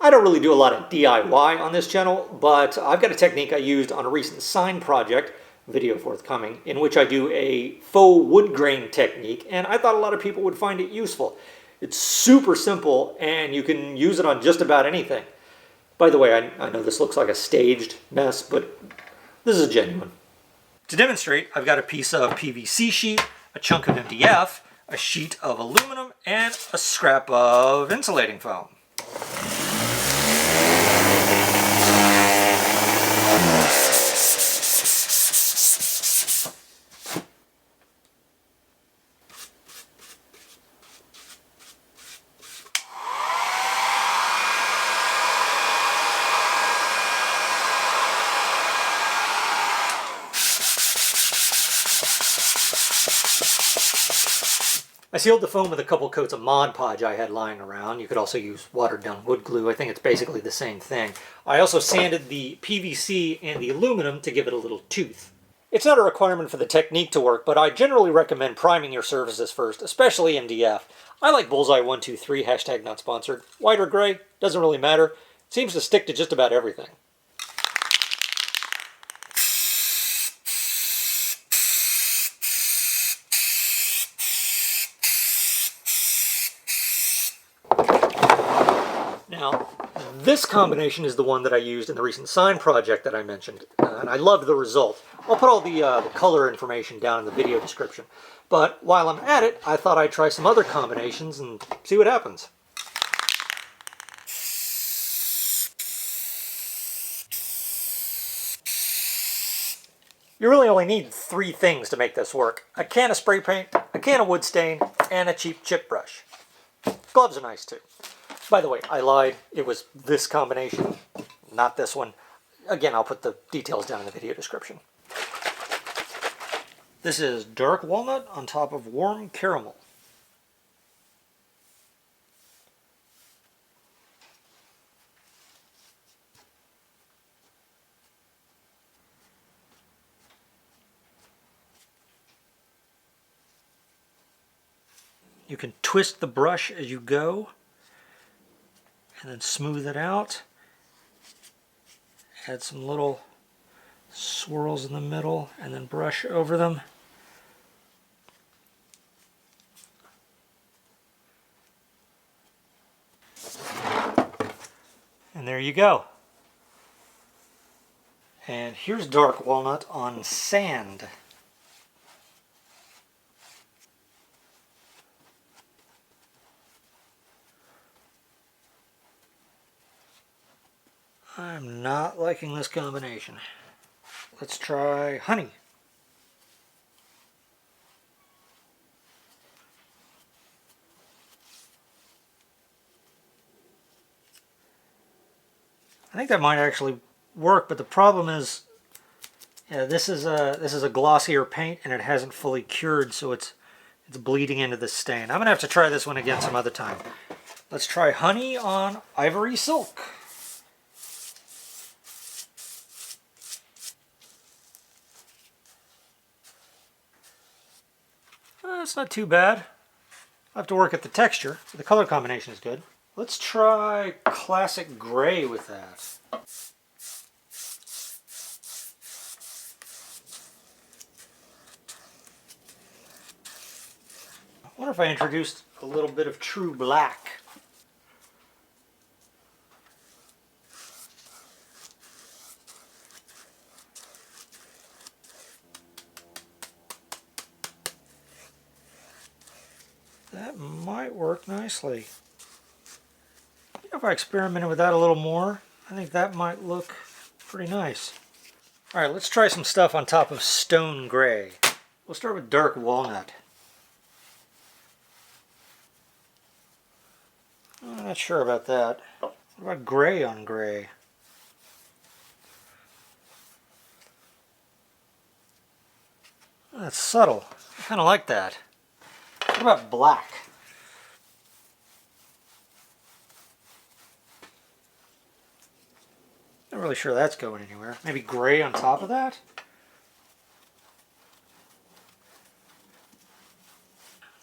I don't really do a lot of DIY on this channel, but I've got a technique I used on a recent sign project, video forthcoming, in which I do a faux wood grain technique, and I thought a lot of people would find it useful. It's super simple, and you can use it on just about anything. By the way, I know this looks like a staged mess, but this is genuine. To demonstrate, I've got a piece of PVC sheet, a chunk of MDF, a sheet of aluminum, and a scrap of insulating foam. I sealed the foam with a couple coats of Mod Podge I had lying around. You could also use watered down wood glue. I think it's basically the same thing. I also sanded the PVC and the aluminum to give it a little tooth. It's not a requirement for the technique to work, but I generally recommend priming your surfaces first, especially MDF. I like Bullseye 123, hashtag not sponsored. White or gray, doesn't really matter. It seems to stick to just about everything. Now, this combination is the one that I used in the recent sign project that I mentioned, and I loved the result. I'll put all the color information down in the video description. But while I'm at it, I thought I'd try some other combinations and see what happens. You really only need 3 things to make this work. A can of spray paint, a can of wood stain, and a cheap chip brush. Gloves are nice too. By the way, I lied. It was this combination, not this one. Again, I'll put the details down in the video description. This is dark walnut on top of warm caramel. You can twist the brush as you go, and then smooth it out. Add some little swirls in the middle, and then brush over them. And there you go. And here's dark walnut on sand. I'm not liking this combination. Let's try honey. I think that might actually work, but the problem is, yeah, this is a glossier paint and it hasn't fully cured, so it's bleeding into the stain. I'm gonna have to try this one again some other time. Let's try honey on ivory silk. That's not too bad. I'll have to work at the texture. The color combination is good. Let's try classic gray with that. I wonder if I introduced a little bit of true black. That might work nicely. If I experimented with that a little more, I think that might look pretty nice. Alright, let's try some stuff on top of stone gray. We'll start with dark walnut. I'm not sure about that. What about gray on gray? That's subtle. I kind of like that. What about black? Not really sure that's going anywhere. Maybe gray on top of that?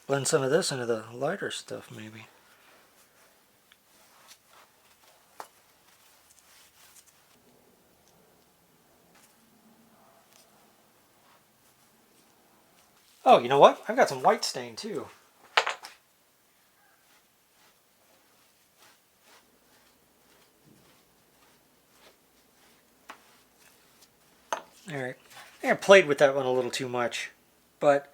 Blend some of this into the lighter stuff, maybe. Oh, you know what? I've got some white stain too. All right, I think I played with that one a little too much, but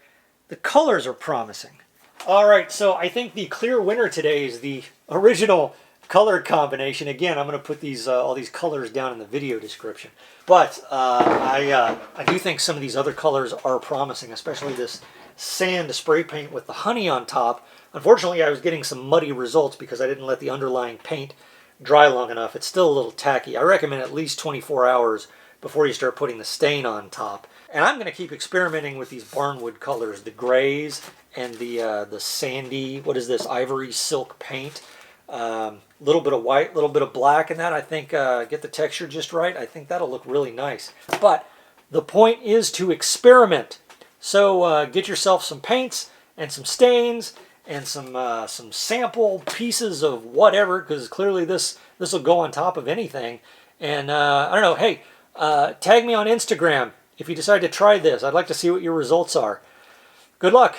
the colors are promising. All right, so I think the clear winner today is the original color combination. Again, I'm going to put these all these colors down in the video description. But I do think some of these other colors are promising, especially this sand spray paint with the honey on top. Unfortunately, I was getting some muddy results because I didn't let the underlying paint dry long enough. It's still a little tacky. I recommend at least 24 hours before you start putting the stain on top. And I'm going to keep experimenting with these barnwood colors, the grays and the sandy, what is this, ivory silk paint. Little bit of white, little bit of black in that. I think get the texture just right. I think that'll look really nice. But the point is to experiment. So get yourself some paints and some stains and some sample pieces of whatever, because clearly this will go on top of anything. And I don't know, hey, tag me on Instagram if you decide to try this. I'd like to see what your results are. Good luck.